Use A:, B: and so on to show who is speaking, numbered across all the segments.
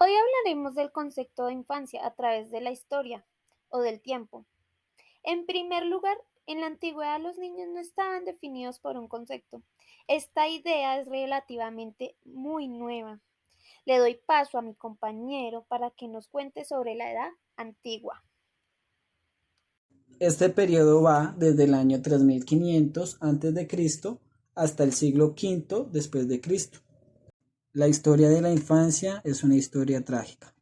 A: Hoy hablaremos del concepto de infancia a través de la historia o del tiempo. En primer lugar, en la antigüedad los niños no estaban definidos por un concepto. Esta idea es relativamente muy nueva. Le doy paso a mi compañero para que nos cuente sobre la edad antigua.
B: Este periodo va desde el año 3500 a.C. hasta el siglo V después de Cristo. La historia de la infancia es una historia trágica.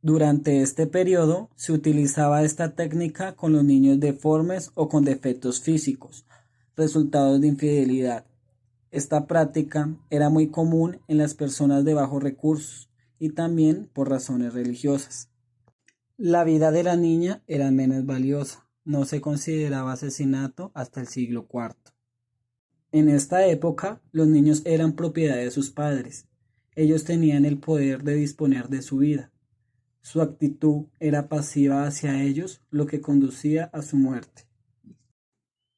B: Durante este periodo se utilizaba esta técnica con los niños deformes o con defectos físicos, resultados de infidelidad. Esta práctica era muy común en las personas de bajos recursos y también por razones religiosas. La vida de la niña era menos valiosa, no se consideraba asesinato hasta el siglo IV. En esta época, los niños eran propiedad de sus padres. Ellos tenían el poder de disponer de su vida. Su actitud era pasiva hacia ellos, lo que conducía a su muerte.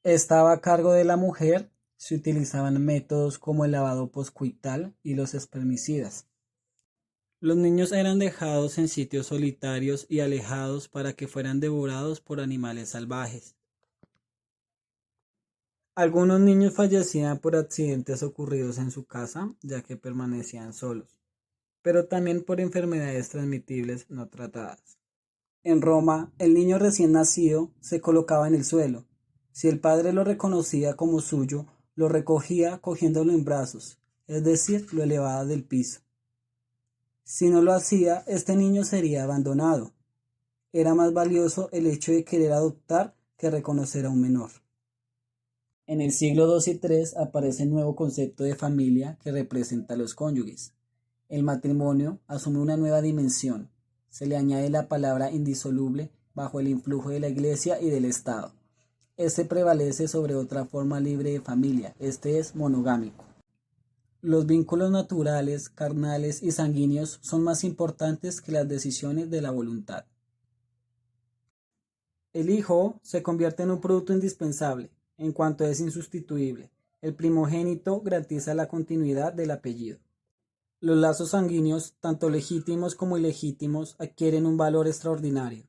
B: Estaba a cargo de la mujer, se utilizaban métodos como el lavado poscoital y los espermicidas. Los niños eran dejados en sitios solitarios y alejados para que fueran devorados por animales salvajes. Algunos niños fallecían por accidentes ocurridos en su casa, ya que permanecían solos, pero también por enfermedades transmitibles no tratadas. En Roma, el niño recién nacido se colocaba en el suelo. Si el padre lo reconocía como suyo, lo recogía cogiéndolo en brazos, es decir, lo elevaba del piso. Si no lo hacía, este niño sería abandonado. Era más valioso el hecho de querer adoptar que reconocer a un menor. En el siglo II y III aparece el nuevo concepto de familia que representa a los cónyuges. El matrimonio asume una nueva dimensión. Se le añade la palabra indisoluble bajo el influjo de la Iglesia y del Estado. Este prevalece sobre otra forma libre de familia, este es monogámico. Los vínculos naturales, carnales y sanguíneos son más importantes que las decisiones de la voluntad. El hijo se convierte en un producto indispensable, en cuanto es insustituible. El primogénito garantiza la continuidad del apellido. Los lazos sanguíneos, tanto legítimos como ilegítimos, adquieren un valor extraordinario.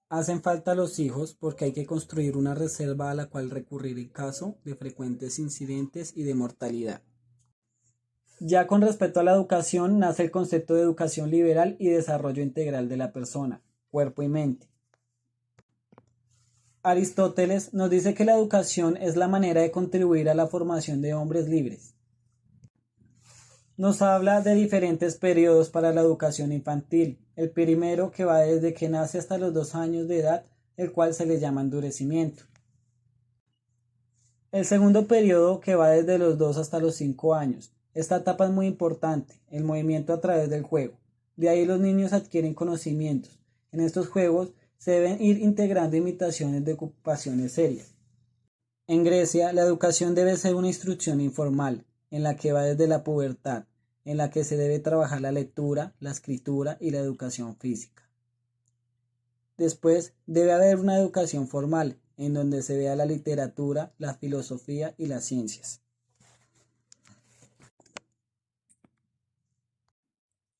B: Hacen falta los hijos porque hay que construir una reserva a la cual recurrir en caso de frecuentes incidentes y de mortalidad. Ya con respecto a la educación, nace el concepto de educación liberal y desarrollo integral de la persona, cuerpo y mente. Aristóteles nos dice que la educación es la manera de contribuir a la formación de hombres libres. Nos habla de diferentes periodos para la educación infantil. El primero que va desde que nace hasta los 2 años de edad, el cual se le llama endurecimiento. El segundo periodo que va desde los 2 hasta los 5 años. Esta etapa es muy importante, el movimiento a través del juego. De ahí los niños adquieren conocimientos. En estos juegos se deben ir integrando imitaciones de ocupaciones serias. En Grecia, la educación debe ser una instrucción informal, en la que va desde la pubertad, en la que se debe trabajar la lectura, la escritura y la educación física. Después, debe haber una educación formal, en donde se vea la literatura, la filosofía y las ciencias.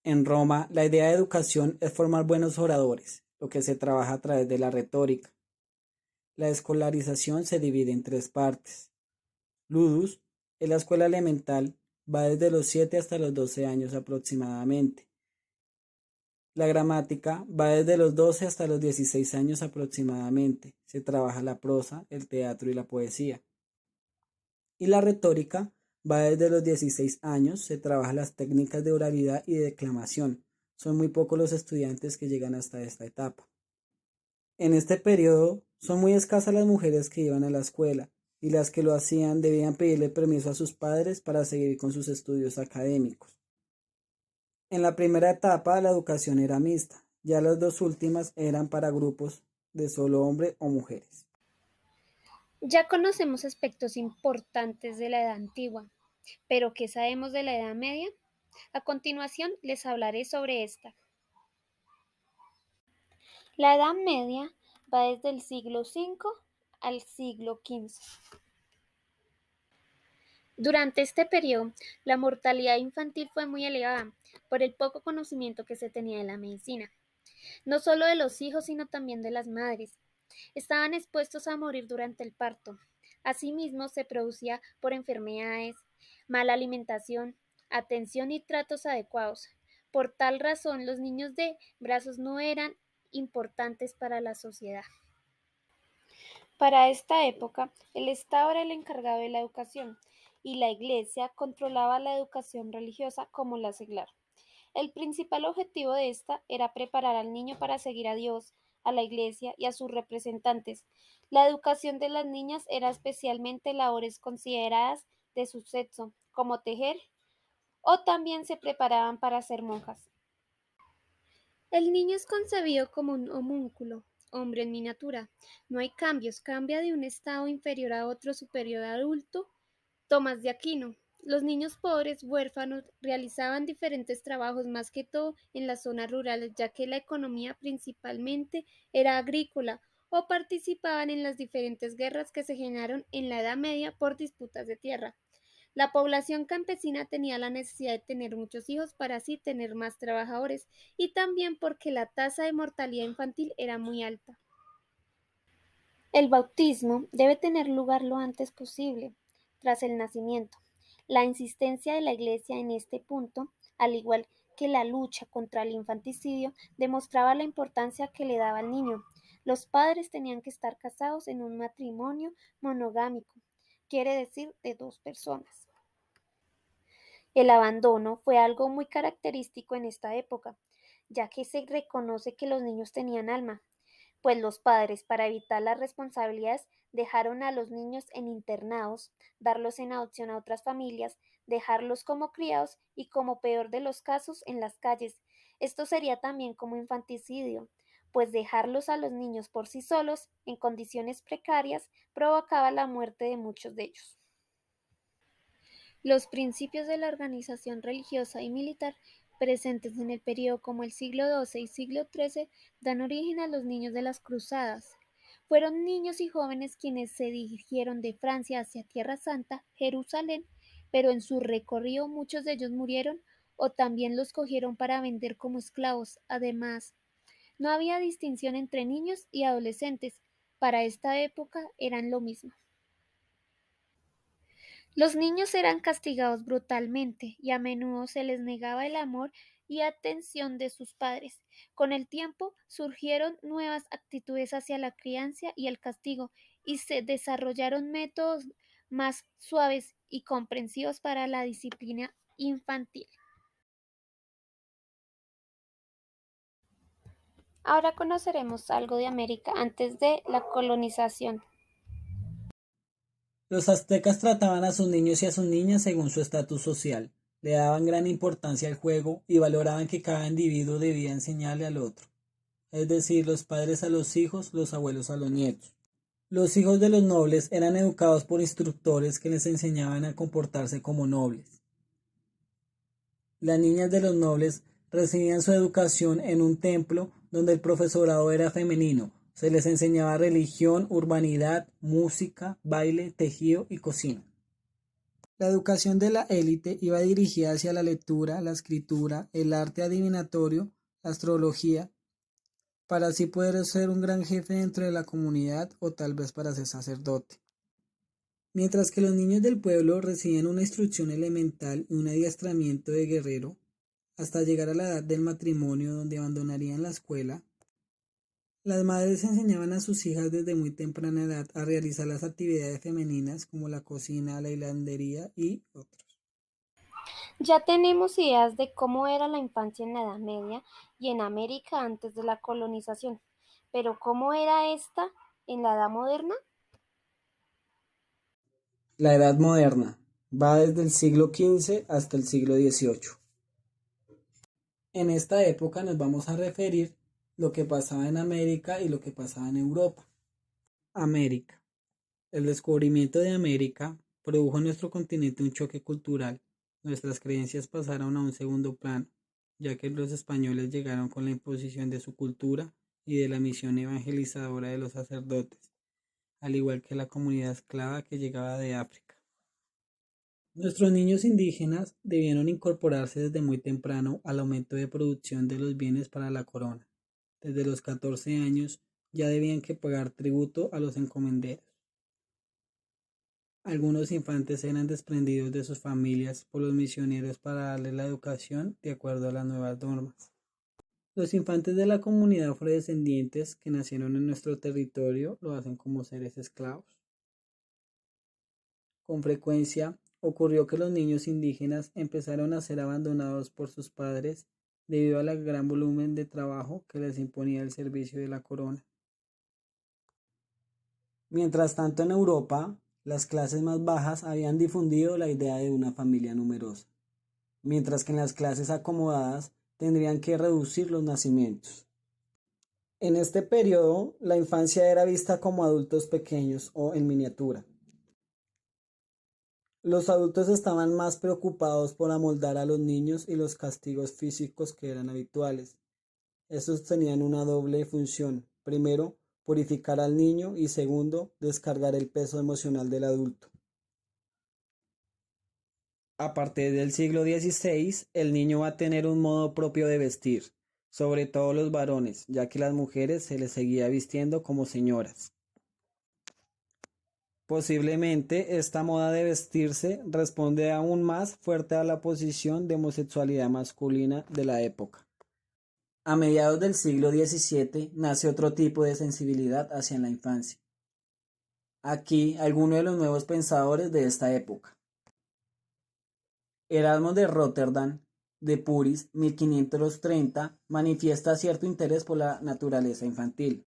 B: En Roma, la idea de educación es formar buenos oradores, lo que se trabaja a través de la retórica. La escolarización se divide en 3 partes. Ludus, en la escuela elemental, va desde los 7 hasta los 12 años aproximadamente. La gramática va desde los 12 hasta los 16 años aproximadamente. Se trabaja la prosa, el teatro y la poesía. Y la retórica va desde los 16 años, se trabaja las técnicas de oralidad y de declamación. Son muy pocos los estudiantes que llegan hasta esta etapa. En este periodo son muy escasas las mujeres que iban a la escuela, y las que lo hacían debían pedirle permiso a sus padres para seguir con sus estudios académicos. En la primera etapa la educación era mixta, ya las 2 últimas eran para grupos de solo hombres o mujeres.
A: Ya conocemos aspectos importantes de la edad antigua, pero ¿qué sabemos de la edad media? A continuación les hablaré sobre esta. La Edad Media va desde el siglo V al siglo XV. Durante este periodo, la mortalidad infantil fue muy elevada por el poco conocimiento que se tenía de la medicina, no solo de los hijos, sino también de las madres. Estaban expuestos a morir durante el parto. Asimismo, se producía por enfermedades, mala alimentación, atención y tratos adecuados. Por tal razón, los niños de brazos no eran importantes para la sociedad. Para esta época, el Estado era el encargado de la educación y la Iglesia controlaba la educación religiosa como la seglar. El principal objetivo de esta era preparar al niño para seguir a Dios, a la Iglesia y a sus representantes. La educación de las niñas era especialmente labores consideradas de su sexo, como tejer, o también se preparaban para ser monjas. El niño es concebido como un homúnculo, hombre en miniatura. No hay cambios, cambia de un estado inferior a otro superior adulto. Tomás de Aquino. Los niños pobres, huérfanos, realizaban diferentes trabajos, más que todo en las zonas rurales, ya que la economía principalmente era agrícola, o participaban en las diferentes guerras que se generaron en la Edad Media por disputas de tierra. La población campesina tenía la necesidad de tener muchos hijos para así tener más trabajadores, y también porque la tasa de mortalidad infantil era muy alta. El bautismo debe tener lugar lo antes posible, tras el nacimiento. La insistencia de la Iglesia en este punto, al igual que la lucha contra el infanticidio, demostraba la importancia que le daba al niño. Los padres tenían que estar casados en un matrimonio monogámico, quiere decir de dos personas. El abandono fue algo muy característico en esta época, ya que se reconoce que los niños tenían alma, pues los padres, para evitar las responsabilidades, dejaron a los niños en internados, darlos en adopción a otras familias, dejarlos como criados y, como peor de los casos, en las calles. Esto sería también como infanticidio, pues dejarlos a los niños por sí solos, en condiciones precarias, provocaba la muerte de muchos de ellos. Los principios de la organización religiosa y militar presentes en el período como el siglo XII y siglo XIII dan origen a los niños de las cruzadas. Fueron niños y jóvenes quienes se dirigieron de Francia hacia Tierra Santa, Jerusalén, pero en su recorrido muchos de ellos murieron o también los cogieron para vender como esclavos. Además, no había distinción entre niños y adolescentes. Para esta época eran lo mismo. Los niños eran castigados brutalmente y a menudo se les negaba el amor y atención de sus padres. Con el tiempo surgieron nuevas actitudes hacia la crianza y el castigo, y se desarrollaron métodos más suaves y comprensivos para la disciplina infantil. Ahora conoceremos algo de América antes de la colonización.
B: Los aztecas trataban a sus niños y a sus niñas según su estatus social, le daban gran importancia al juego y valoraban que cada individuo debía enseñarle al otro, es decir, los padres a los hijos, los abuelos a los nietos. Los hijos de los nobles eran educados por instructores que les enseñaban a comportarse como nobles. Las niñas de los nobles recibían su educación en un templo donde el profesorado era femenino. Se les enseñaba religión, urbanidad, música, baile, tejido y cocina. La educación de la élite iba dirigida hacia la lectura, la escritura, el arte adivinatorio, la astrología, para así poder ser un gran jefe dentro de la comunidad o tal vez para ser sacerdote. Mientras que los niños del pueblo recibían una instrucción elemental y un adiestramiento de guerrero, hasta llegar a la edad del matrimonio donde abandonarían la escuela, las madres enseñaban a sus hijas desde muy temprana edad a realizar las actividades femeninas como la cocina, la hilandería y otros.
A: Ya tenemos ideas de cómo era la infancia en la Edad Media y en América antes de la colonización, pero ¿cómo era esta en la Edad Moderna?
B: La Edad Moderna va desde el siglo XV hasta el siglo XVIII. En esta época nos vamos a referir lo que pasaba en América y lo que pasaba en Europa. América. El descubrimiento de América produjo en nuestro continente un choque cultural. Nuestras creencias pasaron a un segundo plano, ya que los españoles llegaron con la imposición de su cultura y de la misión evangelizadora de los sacerdotes, al igual que la comunidad esclava que llegaba de África. Nuestros niños indígenas debieron incorporarse desde muy temprano al aumento de producción de los bienes para la corona. Desde los 14 años ya debían que pagar tributo a los encomenderos. Algunos infantes eran desprendidos de sus familias por los misioneros para darles la educación de acuerdo a las nuevas normas. Los infantes de la comunidad afrodescendientes que nacieron en nuestro territorio lo hacen como seres esclavos. Con frecuencia ocurrió que los niños indígenas empezaron a ser abandonados por sus padres debido al gran volumen de trabajo que les imponía el servicio de la corona. Mientras tanto, en Europa, las clases más bajas habían difundido la idea de una familia numerosa, mientras que en las clases acomodadas tendrían que reducir los nacimientos. En este periodo, la infancia era vista como adultos pequeños o en miniatura. Los adultos estaban más preocupados por amoldar a los niños y los castigos físicos que eran habituales. Estos tenían una doble función. Primero, purificar al niño y segundo, descargar el peso emocional del adulto. A partir del siglo XVI, el niño va a tener un modo propio de vestir, sobre todo los varones, ya que las mujeres se les seguía vistiendo como señoras. Posiblemente esta moda de vestirse responde aún más fuerte a la posición de homosexualidad masculina de la época. A mediados del siglo XVII nace otro tipo de sensibilidad hacia la infancia. Aquí algunos de los nuevos pensadores de esta época. Erasmo de Róterdam, de Puris, 1530, manifiesta cierto interés por la naturaleza infantil.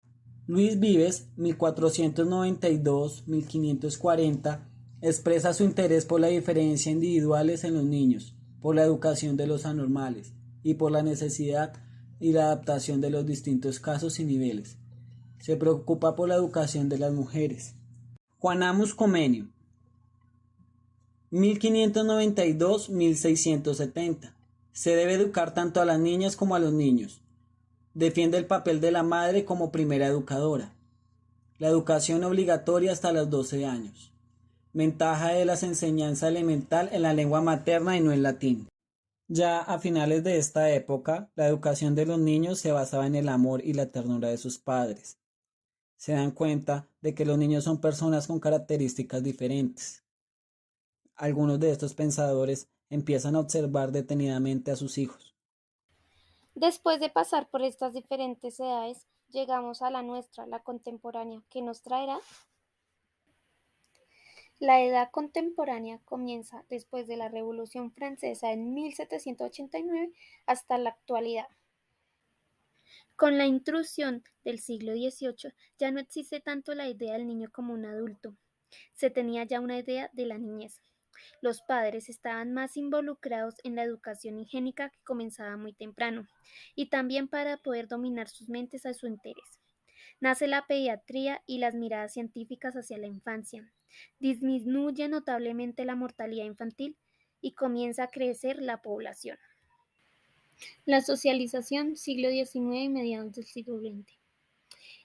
B: Luis Vives, 1492-1540, expresa su interés por la diferencia individuales en los niños, por la educación de los anormales y por la necesidad y la adaptación de los distintos casos y niveles. Se preocupa por la educación de las mujeres. Juan Amos Comenio, 1592-1670. Se debe educar tanto a las niñas como a los niños. Defiende el papel de la madre como primera educadora. La educación obligatoria hasta los 12 años. Ventaja de la enseñanza elemental en la lengua materna y no en latín. Ya a finales de esta época, la educación de los niños se basaba en el amor y la ternura de sus padres. Se dan cuenta de que los niños son personas con características diferentes. Algunos de estos pensadores empiezan a observar detenidamente a sus hijos.
A: Después de pasar por estas diferentes edades, llegamos a la nuestra, la contemporánea, que nos traerá. La edad contemporánea comienza después de la Revolución Francesa en 1789 hasta la actualidad. Con la intrusión del siglo XVIII ya no existe tanto la idea del niño como un adulto. Se tenía ya una idea de la niñez. Los padres estaban más involucrados en la educación higiénica que comenzaba muy temprano, y también para poder dominar sus mentes a su interés. Nace la pediatría y las miradas científicas hacia la infancia. Disminuye notablemente la mortalidad infantil y comienza a crecer la población. La socialización, siglo XIX y mediados del siglo XX.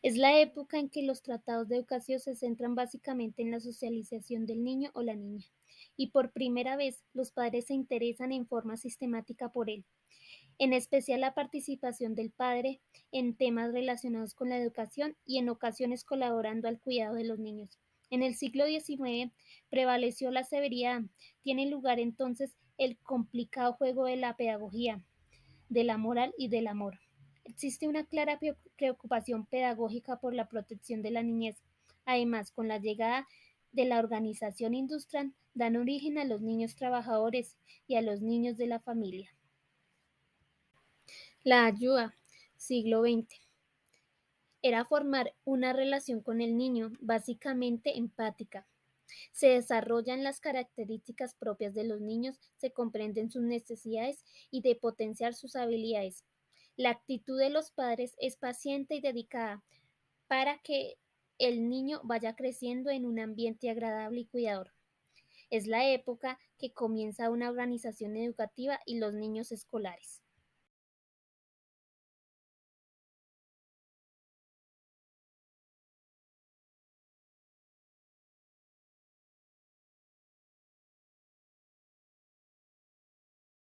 A: Es la época en que los tratados de educación se centran básicamente en la socialización del niño o la niña, y por primera vez los padres se interesan en forma sistemática por él, en especial la participación del padre en temas relacionados con la educación y en ocasiones colaborando al cuidado de los niños. En el siglo XIX prevaleció la severidad, tiene lugar entonces el complicado juego de la pedagogía, de la moral y del amor. Existe una clara preocupación pedagógica por la protección de la niñez. Además, con la llegada de la organización industrial, dan origen a los niños trabajadores y a los niños de la familia. La ayuda, siglo XX, era formar una relación con el niño, básicamente empática. Se desarrollan las características propias de los niños, se comprenden sus necesidades y de potenciar sus habilidades. La actitud de los padres es paciente y dedicada para que el niño vaya creciendo en un ambiente agradable y cuidador. Es la época que comienza una organización educativa y los niños escolares.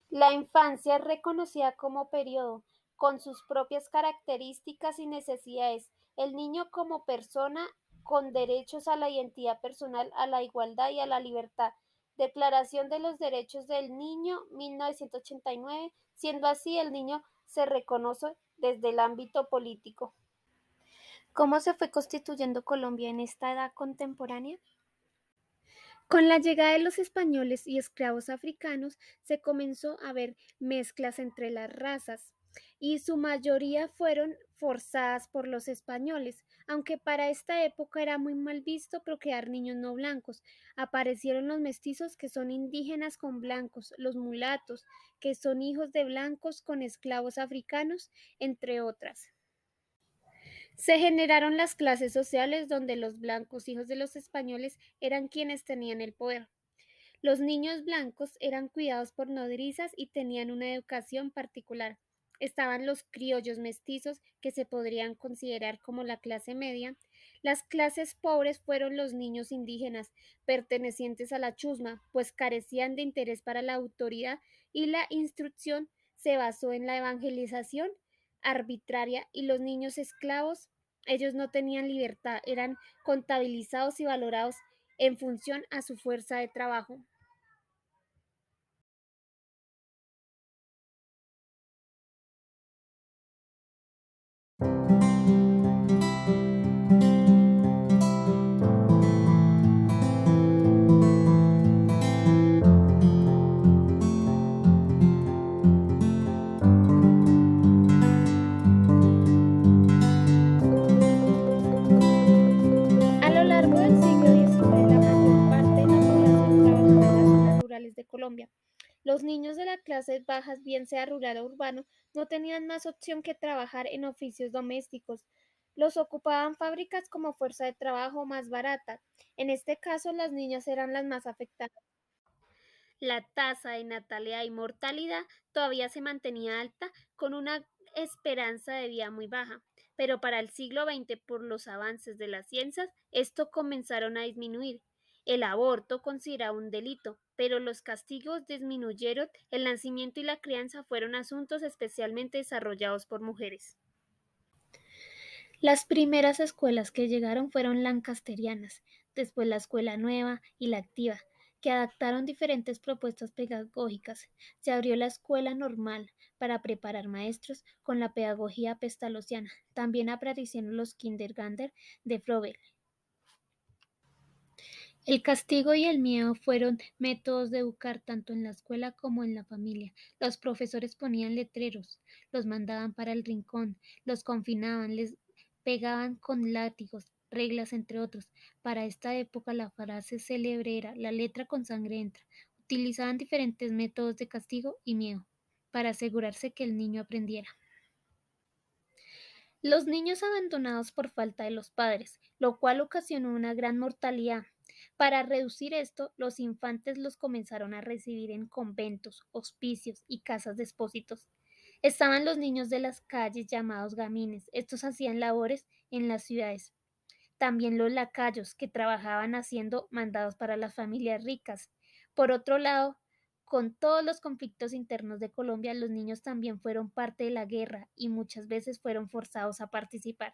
A: La infancia es reconocida como periodo, con sus propias características y necesidades. El niño como persona con derechos a la identidad personal, a la igualdad y a la libertad. Declaración de los Derechos del Niño, 1989. Siendo así, el niño se reconoce desde el ámbito político. ¿Cómo se fue constituyendo Colombia en esta edad contemporánea? Con la llegada de los españoles y esclavos africanos se comenzó a ver mezclas entre las razas y su mayoría fueron forzadas por los españoles, aunque para esta época era muy mal visto procrear niños no blancos. Aparecieron los mestizos que son indígenas con blancos, los mulatos que son hijos de blancos con esclavos africanos, entre otras. Se generaron las clases sociales donde los blancos hijos de los españoles eran quienes tenían el poder. Los niños blancos eran cuidados por nodrizas y tenían una educación particular. Estaban los criollos mestizos, que se podrían considerar como la clase media. Las clases pobres fueron los niños indígenas, pertenecientes a la chusma, pues carecían de interés para la autoridad y la instrucción se basó en la evangelización arbitraria y los niños esclavos, ellos no tenían libertad, eran contabilizados y valorados en función a su fuerza de trabajo. A lo largo del siglo XIX, la mayor parte de la población trabajaba en las zonas rurales de Colombia. Los niños de las clases bajas, bien sea rural o urbano, no tenían más opción que trabajar en oficios domésticos. Los ocupaban fábricas como fuerza de trabajo más barata. En este caso, las niñas eran las más afectadas. La tasa de natalidad y mortalidad todavía se mantenía alta, con una esperanza de vida muy baja, pero para el siglo XX, por los avances de las ciencias, esto comenzaron a disminuir. El aborto considerado un delito, pero los castigos disminuyeron, el nacimiento y la crianza fueron asuntos especialmente desarrollados por mujeres. Las primeras escuelas que llegaron fueron lancasterianas, después la Escuela Nueva y la Activa, que adaptaron diferentes propuestas pedagógicas. Se abrió la Escuela Normal para preparar maestros con la pedagogía pestalozziana. También aparecieron los kindergarten de Froebel. El castigo y el miedo fueron métodos de educar tanto en la escuela como en la familia. Los profesores ponían letreros, los mandaban para el rincón, los confinaban, les pegaban con látigos, reglas, entre otros. Para esta época la frase célebre era la letra con sangre entra. Utilizaban diferentes métodos de castigo y miedo para asegurarse que el niño aprendiera. Los niños abandonados por falta de los padres, lo cual ocasionó una gran mortalidad. Para reducir esto, los infantes los comenzaron a recibir en conventos, hospicios y casas de expósitos. Estaban los niños de las calles llamados gamines. Estos hacían labores en las ciudades. También los lacayos, que trabajaban haciendo mandados para las familias ricas. Por otro lado, con todos los conflictos internos de Colombia, los niños también fueron parte de la guerra y muchas veces fueron forzados a participar.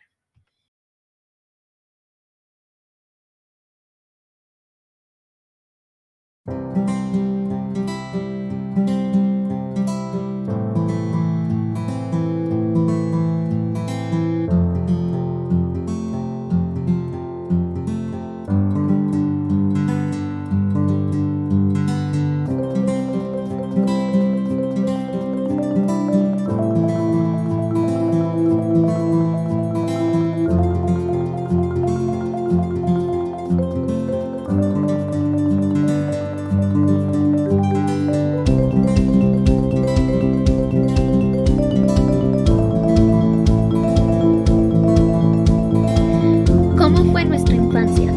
A: ¿Cómo fue nuestra infancia?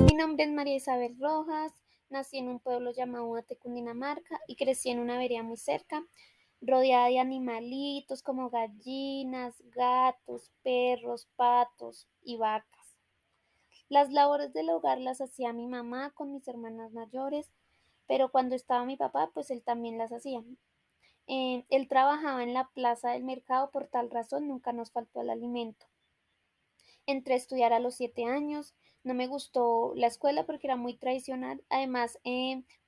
A: Mi nombre es María Isabel Rojas, nací en un pueblo llamado Huate, Cundinamarca, y crecí en una vereda muy cerca, rodeada de animalitos como gallinas, gatos, perros, patos y vacas. Las labores del hogar las hacía mi mamá con mis hermanas mayores. pero cuando estaba mi papá, pues él también las hacía. Él trabajaba en la plaza del mercado, por tal razón nunca nos faltó el alimento. Entré a estudiar a los 7 años, no me gustó la escuela porque era muy tradicional, además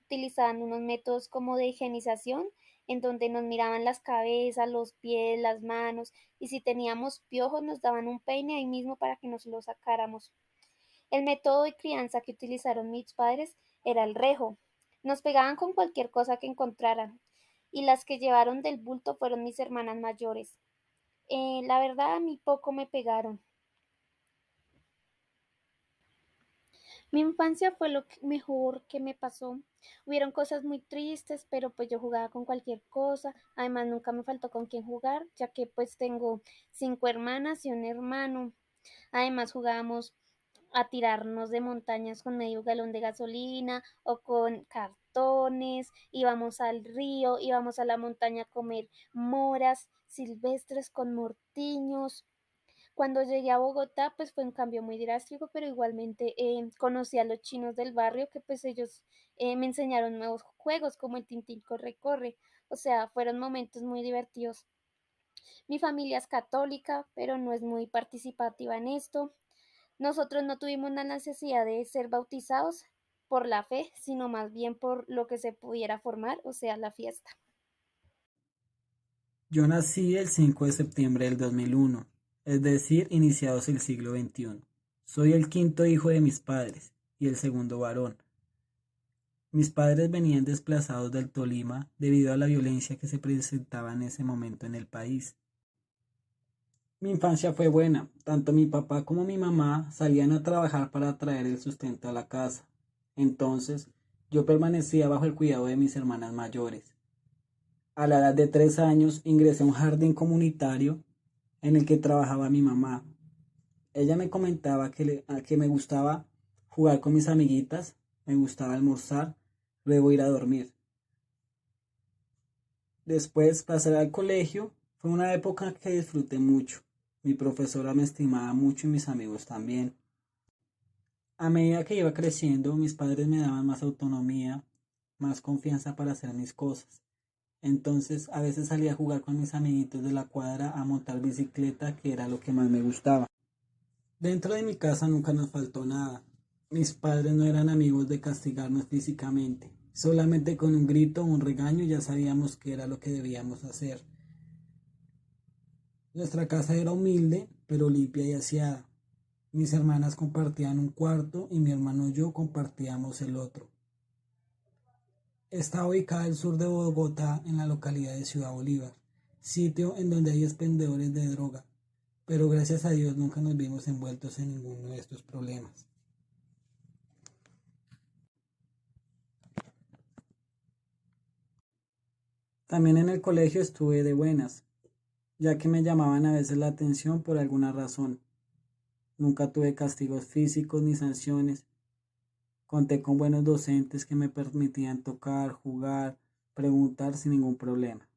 A: utilizaban unos métodos como de higienización, en donde nos miraban las cabezas, los pies, las manos, y si teníamos piojos nos daban un peine ahí mismo para que nos lo sacáramos. El método de crianza que utilizaron mis padres era el rejo. Nos pegaban con cualquier cosa que encontraran, y las que llevaron del bulto fueron mis hermanas mayores. La verdad, a mí poco me pegaron. Mi infancia fue mejor que me pasó. Hubieron cosas muy tristes, pero pues yo jugaba con cualquier cosa. Además, nunca me faltó con quién jugar, ya que pues tengo 5 hermanas y un hermano. Además, jugábamos a tirarnos de montañas con medio galón de gasolina o con cartones, íbamos al río, íbamos a la montaña a comer moras silvestres con mortiños. Cuando llegué a Bogotá, pues fue un cambio muy drástico, pero igualmente conocí a los chinos del barrio que pues ellos me enseñaron nuevos juegos como el Tintín Corre Corre. O sea, fueron momentos muy divertidos. Mi familia es católica, pero no es muy participativa en esto. Nosotros no tuvimos la necesidad de ser bautizados por la fe, sino más bien por lo que se pudiera formar, o sea, la fiesta.
B: Yo nací el 5 de septiembre del 2001, es decir, iniciados el siglo XXI. Soy el quinto hijo de mis padres y el segundo varón. Mis padres venían desplazados del Tolima debido a la violencia que se presentaba en ese momento en el país. Mi infancia fue buena, tanto mi papá como mi mamá salían a trabajar para traer el sustento a la casa. Entonces, yo permanecía bajo el cuidado de mis hermanas mayores. A la edad de 3 años ingresé a un jardín comunitario en el que trabajaba mi mamá. Ella me comentaba que me gustaba jugar con mis amiguitas, me gustaba almorzar, luego ir a dormir. Después pasar al colegio fue una época que disfruté mucho. Mi profesora me estimaba mucho y mis amigos también. A medida que iba creciendo, mis padres me daban más autonomía, más confianza para hacer mis cosas. Entonces, a veces salía a jugar con mis amiguitos de la cuadra a montar bicicleta, que era lo que más me gustaba. Dentro de mi casa nunca nos faltó nada. Mis padres no eran amigos de castigarnos físicamente. Solamente con un grito o un regaño ya sabíamos qué era lo que debíamos hacer. Nuestra casa era humilde, pero limpia y aseada. Mis hermanas compartían un cuarto y mi hermano y yo compartíamos el otro. Está ubicada al sur de Bogotá, en la localidad de Ciudad Bolívar, sitio en donde hay expendedores de droga, pero gracias a Dios nunca nos vimos envueltos en ninguno de estos problemas. También en el colegio estuve de buenas, ya que me llamaban a veces la atención por alguna razón. Nunca tuve castigos físicos ni sanciones. Conté con buenos docentes que me permitían tocar, jugar, preguntar sin ningún problema.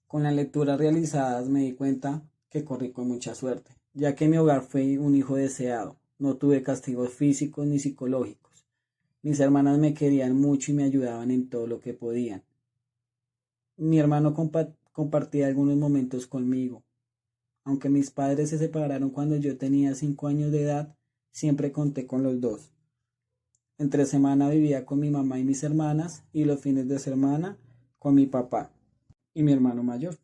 B: Con las lecturas realizadas me di cuenta que corrí con mucha suerte, ya que mi hogar fue un hijo deseado. No tuve castigos físicos ni psicológicos. Mis hermanas me querían mucho y me ayudaban en todo lo que podían. Mi hermano compartía algunos momentos conmigo. Aunque mis padres se separaron cuando yo tenía 5 años de edad, siempre conté con los dos. Entre semana vivía con mi mamá y mis hermanas y los fines de semana con mi papá y mi hermano mayor.